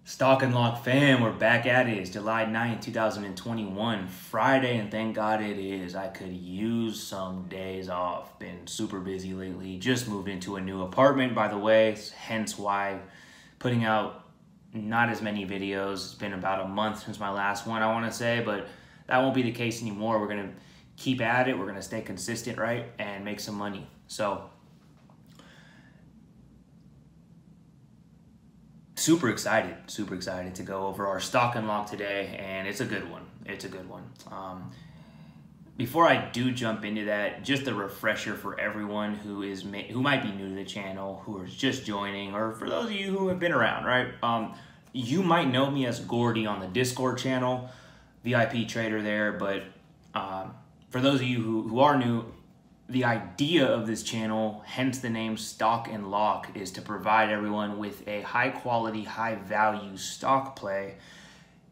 Stock and Lock fam, we're back at it. It's July 9th, 2021, Friday, and thank God it is. I could use some days off. Been super busy lately. Just moved into a new apartment, by the way, hence why putting out not as many videos. It's been about a month since my last one, I want to say, but that won't be the case anymore. We're going to keep at it. We're going to stay consistent, right, and make some money. So super excited to go over our stock and lock today, and it's a good one. Before I do jump into that, just a refresher for everyone who might be new to the channel, who is just joining, or for those of you who have been around, right? You might know me as Gordy on the Discord channel, VIP trader there, but for those of you who are new, the idea of this channel, hence the name Stock and Lock, is to provide everyone with a high quality, high value stock play.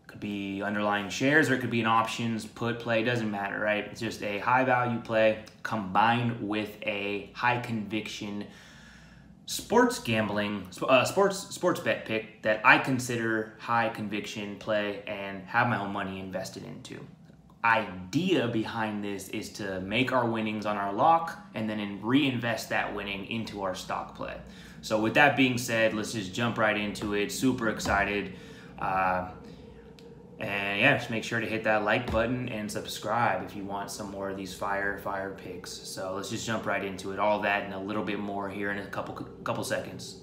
It could be underlying shares or it could be an options, put play, doesn't matter, right? It's just a high value play combined with a high conviction sports gambling, sports bet pick that I consider high conviction play and have my own money invested into. Idea behind this is to make our winnings on our lock and then reinvest that winning into our stock play. So with that being said, let's just jump right into it. Super excited. And yeah, just make sure to hit that like button and subscribe if you want some more of these fire picks. So let's just jump right into it. All that and a little bit more here in a couple seconds.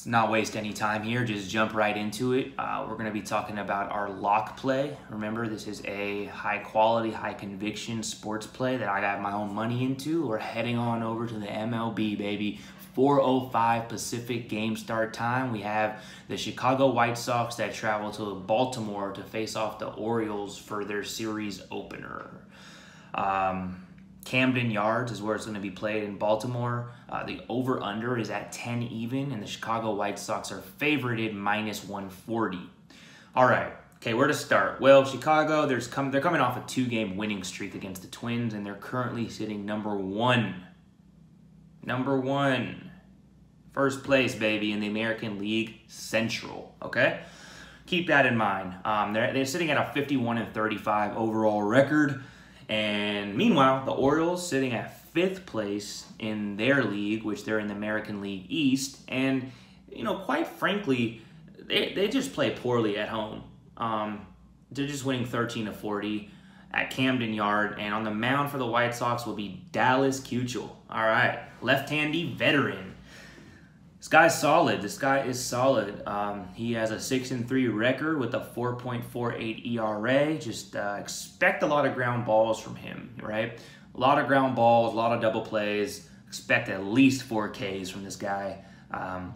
Not waste any time here, just jump right into it. We're going to be talking about our lock play. Remember, this is a high quality, high conviction sports play that I got my own money into. We're heading on over to the MLB, baby. 4:05 Pacific game start time. We have the Chicago White Sox that travel to Baltimore to face off the Orioles for their series opener. Camden Yards is where it's going to be played in Baltimore. The over-under is at 10 even, and the Chicago White Sox are favorited -140. All right, okay, where to start? Well, Chicago, they're coming off a 2-game winning streak against the Twins, and they're currently sitting number one. First place, baby, in the American League Central, okay? Keep that in mind. They're sitting at a 51-35 overall record. And meanwhile, the Orioles sitting at 5th place in their league, which they're in the American League East. And, you know, quite frankly, they just play poorly at home. They're just winning 13-40 at Camden Yard. And on the mound for the White Sox will be Dallas Keuchel. All right, left-handy veteran. This guy's solid. This guy is solid. He has a 6-3 record with a 4.48 ERA. Just expect a lot of ground balls from him, right? A lot of ground balls, a lot of double plays. Expect at least 4 Ks from this guy. On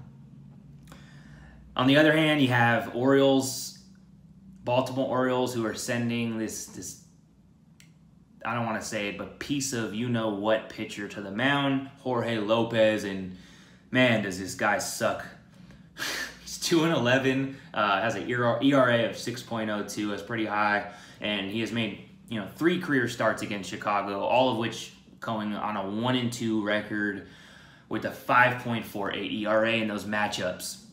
the other hand, you have Baltimore Orioles, who are sending this I don't want to say it, but piece of you-know-what pitcher to the mound, Jorge Lopez, and man, does this guy suck. He's 2-11, has an ERA of 6.02. That's pretty high. And he has made 3 career starts against Chicago, all of which going on a 1-2 record with a 5.48 ERA in those matchups.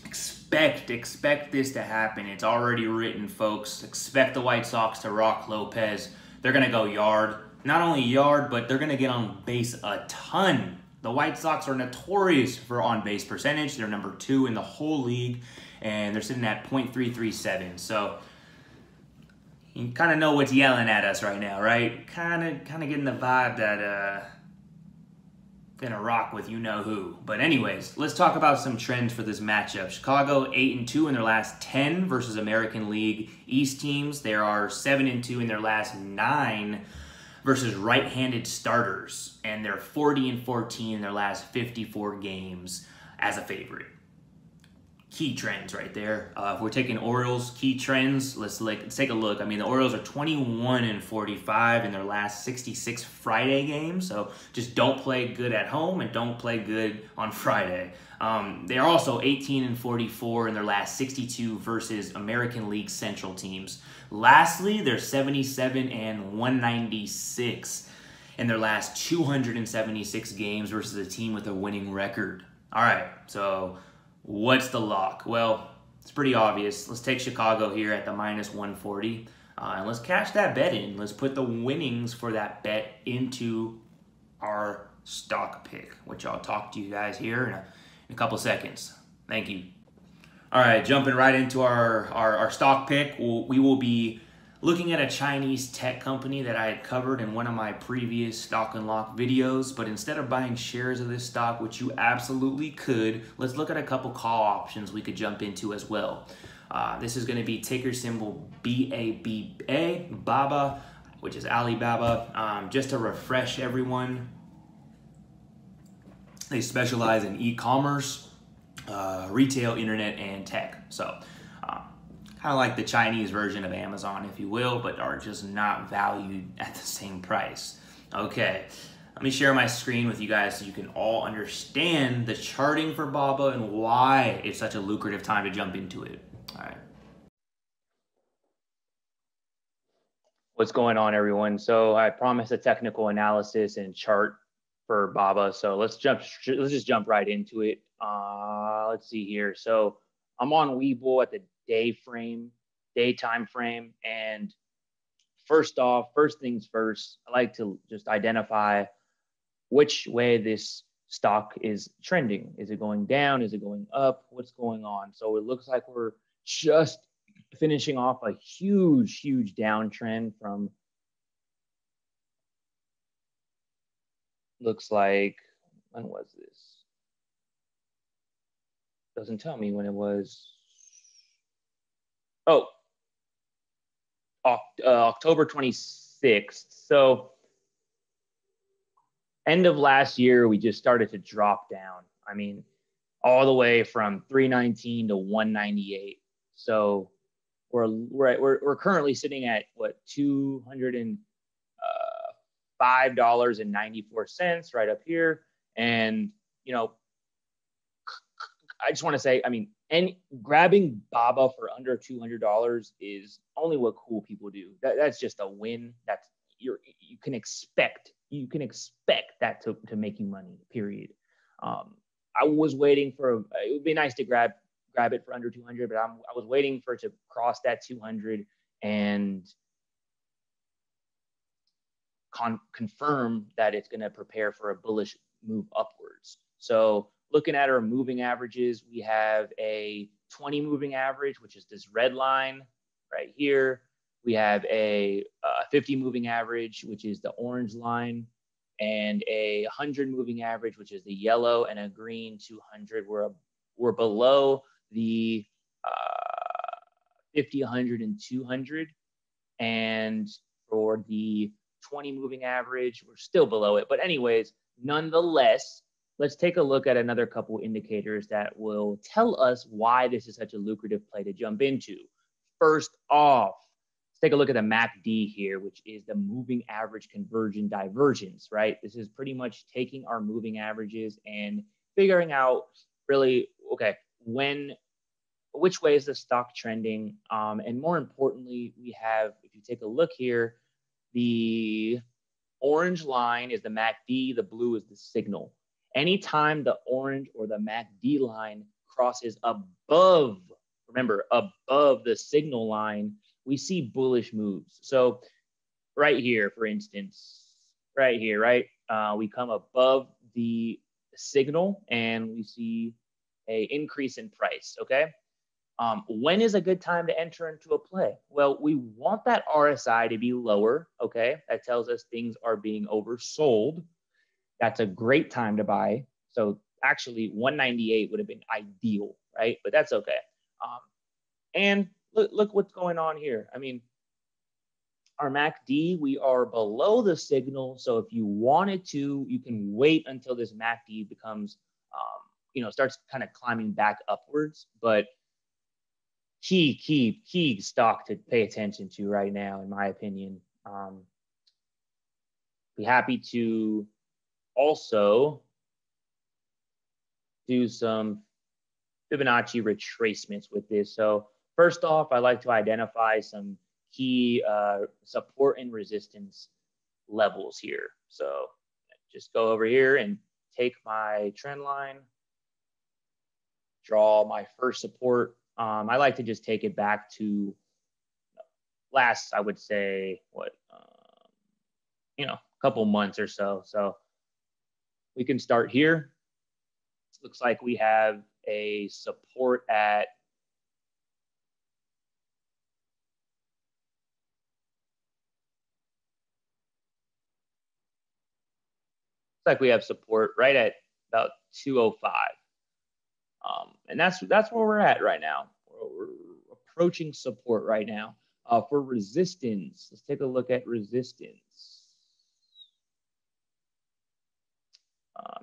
Expect this to happen. It's already written, folks. Expect the White Sox to rock Lopez. They're going to go yard. Not only yard, but they're going to get on base a ton. The White Sox are notorious for on-base percentage. They're number 2 in the whole league, and they're sitting at .337. So you kind of know what's yelling at us right now, right? Kind of getting the vibe that gonna rock with you-know-who. But anyways, let's talk about some trends for this matchup. Chicago 8-2 in their last 10 versus American League East teams. They are 7-2 in their last 9 versus right-handed starters, and they're 40-14 in their last 54 games as a favorite. key trends right there. If we're taking Orioles key trends, let's take a look. I mean, the Orioles are 21-45 in their last 66 Friday games, so just don't play good at home and don't play good on Friday. They are also 18-44 in their last 62 versus American League Central teams. Lastly, they're 77-196 in their last 276 games versus a team with a winning record. All right, so what's the lock? Well, it's pretty obvious. Let's take Chicago here at the -140. And let's cash that bet in. Let's put the winnings for that bet into our stock pick, which I'll talk to you guys here in a couple seconds. Thank you. All right, jumping right into our stock pick. We will be looking at a Chinese tech company that I had covered in one of my previous Stock and Lock videos, but instead of buying shares of this stock, which you absolutely could, let's look at a couple call options we could jump into as well. This is going to be ticker symbol BABA, BABA, which is Alibaba. Just to refresh everyone, they specialize in e-commerce, retail, internet, and tech. So kind of like the Chinese version of Amazon, if you will, but are just not valued at the same price. Okay, let me share my screen with you guys so you can all understand the charting for BABA and why it's such a lucrative time to jump into it. All right. What's going on, everyone? So I promised a technical analysis and chart for BABA, so let's just jump right into it. Let's see here. So I'm on Webull at the daytime frame, and first things first, I like to just identify which way this stock is trending. Is it going down? Is it going up? What's going on? So it looks like we're just finishing off a huge downtrend from, looks like, when was this? Doesn't tell me when it was. Oh, October 26th. So end of last year, we just started to drop down. I mean, all the way from 319 to 198. So we're currently sitting at what, $205.94 right up here. And I just want to say, I mean, and grabbing BABA for under $200 is only what cool people do. That's just a win. You can expect that to make you money. Period. I was waiting for it would be nice to grab it for under 200, but I was waiting for it to cross that 200 and confirm that it's going to prepare for a bullish move upwards. So looking at our moving averages, we have a 20 moving average, which is this red line right here. We have a 50 moving average, which is the orange line, and a 100 moving average, which is the yellow, and a green 200. We're below the 50, 100, and 200. And for the 20 moving average, we're still below it. But anyways, nonetheless, let's take a look at another couple indicators that will tell us why this is such a lucrative play to jump into. First off, let's take a look at the MACD here, which is the moving average conversion divergence, right? This is pretty much taking our moving averages and figuring out really, okay, which way is the stock trending? And more importantly, we have, if you take a look here, the orange line is the MACD, the blue is the signal. Anytime the orange or the MACD line crosses above, remember, above the signal line, we see bullish moves. So right here, for instance, right here, right? We come above the signal and we see an increase in price, okay? When is a good time to enter into a play? Well, we want that RSI to be lower, okay? That tells us things are being oversold. That's a great time to buy. So actually 198 would have been ideal, right? But that's okay. And look what's going on here. I mean, our MACD, we are below the signal. So if you wanted to, you can wait until this MACD becomes starts kind of climbing back upwards. But key stock to pay attention to right now, in my opinion. Be happy to also do some Fibonacci retracements with this. So first off, I like to identify some key support and resistance levels here. So just go over here and take my trend line, draw my first support. I like to just take it back to last, I would say, a couple months or so. So we can start here. Looks like we have a support at right at about 205. And that's where we're at right now. We're approaching support right now. For resistance, let's take a look at resistance.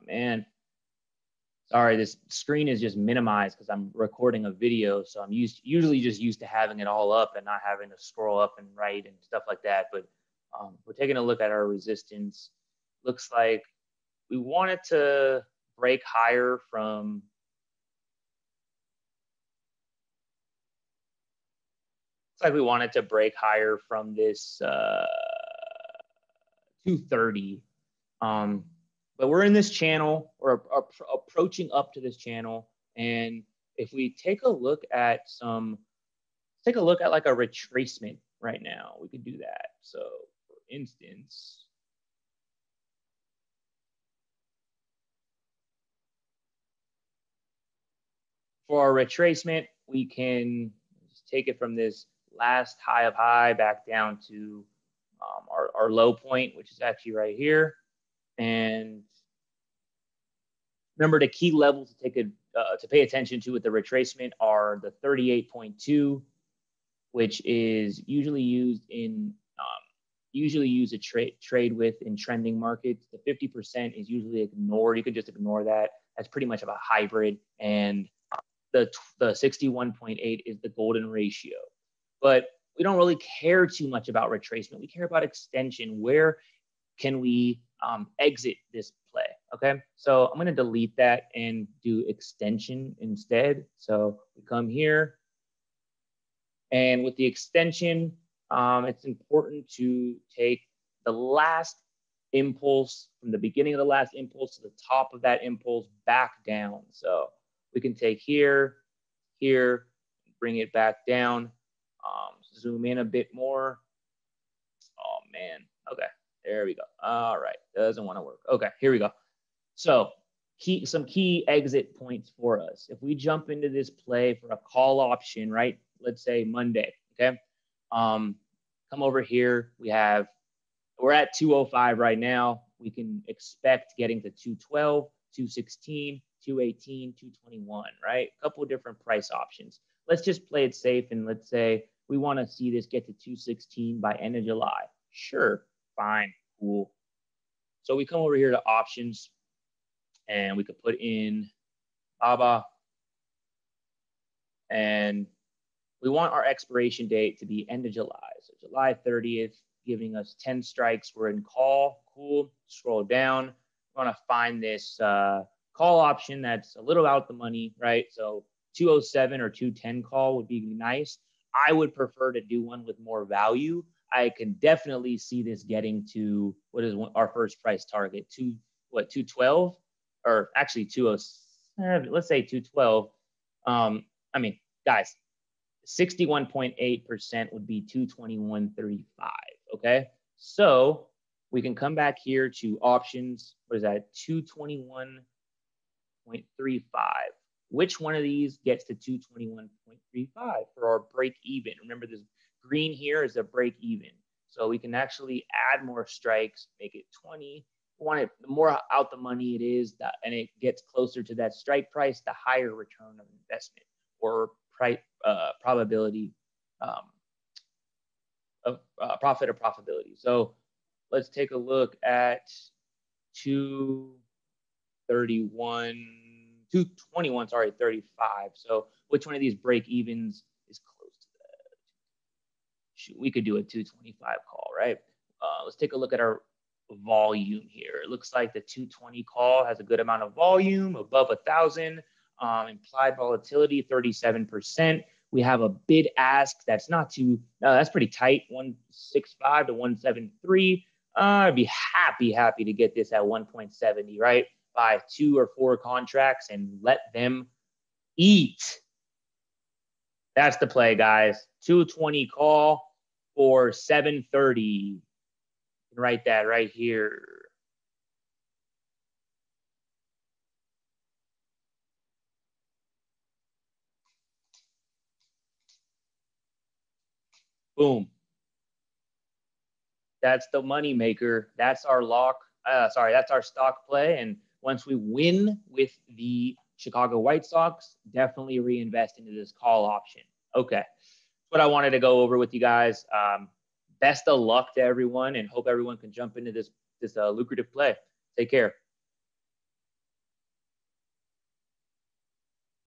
Man, sorry, this screen is just minimized because I'm recording a video, so I'm usually just used to having it all up and not having to scroll up and right and stuff like that. But we're taking a look at our resistance. Looks like we wanted to break higher from this 230. But we're in this channel, we're approaching up to this channel. And if we take a look at like a retracement right now, we could do that. So for instance, for our retracement, we can just take it from this last high of high back down to our low point, which is actually right here. And remember, the key levels to pay attention to with the retracement are the 38.2, which is usually used to trade with in trending markets. The 50% is usually ignored. You could just ignore that. That's pretty much of a hybrid. And the 61.8 is the golden ratio. But we don't really care too much about retracement. We care about extension. Where can we exit this play? Okay, so I'm going to delete that and do extension instead. So we come here, and with the extension, it's important to take the last impulse from the beginning of the last impulse to the top of that impulse back down. So we can take here, bring it back down, zoom in a bit more. Oh man, okay, there we go. All right, doesn't want to work. Okay, here we go. So some key exit points for us. If we jump into this play for a call option, right? Let's say Monday, okay? Come over here. We're at 205 right now. We can expect getting to 212, 216, 218, 221, right? A couple of different price options. Let's just play it safe, and let's say we want to see this get to 216 by end of July. Sure, fine, cool. So we come over here to options, and we could put in BABA, and we want our expiration date to be end of July. So July 30th, giving us 10 strikes. We're in call, cool. Scroll down. We want to find this call option that's a little out the money, right? So 207 or 210 call would be nice. I would prefer to do one with more value. I can definitely see this getting to what is our first price target, 212, or actually 207. Let's say 212. I mean, guys, 61.8% would be 221.35. Okay, so we can come back here to options. What is that? 221.35. Which one of these gets to 221.35 for our break even? Remember, this green here is a break even. So we can actually add more strikes, make it 20. We want it, the more out the money it is, and it gets closer to that strike price, the higher return of investment or price probability of profit or profitability. So let's take a look at 231.25. 221, sorry, 35. So which one of these break evens is close to that? Shoot, we could do a 225 call, right? Let's take a look at our volume here. It looks like the 220 call has a good amount of volume, above 1,000. Implied volatility, 37%. We have a bid ask that's not too, that's pretty tight, 165 to 173. I'd be happy to get this at 1.70, right? Buy 2 or 4 contracts and let them eat. That's the play, guys. 220 call for 730. Write that right here. Boom. That's the money maker. That's our lock. That's our stock play. And once we win with the Chicago White Sox, definitely reinvest into this call option. Okay. That's what I wanted to go over with you guys. Best of luck to everyone, and hope everyone can jump into this lucrative play. Take care.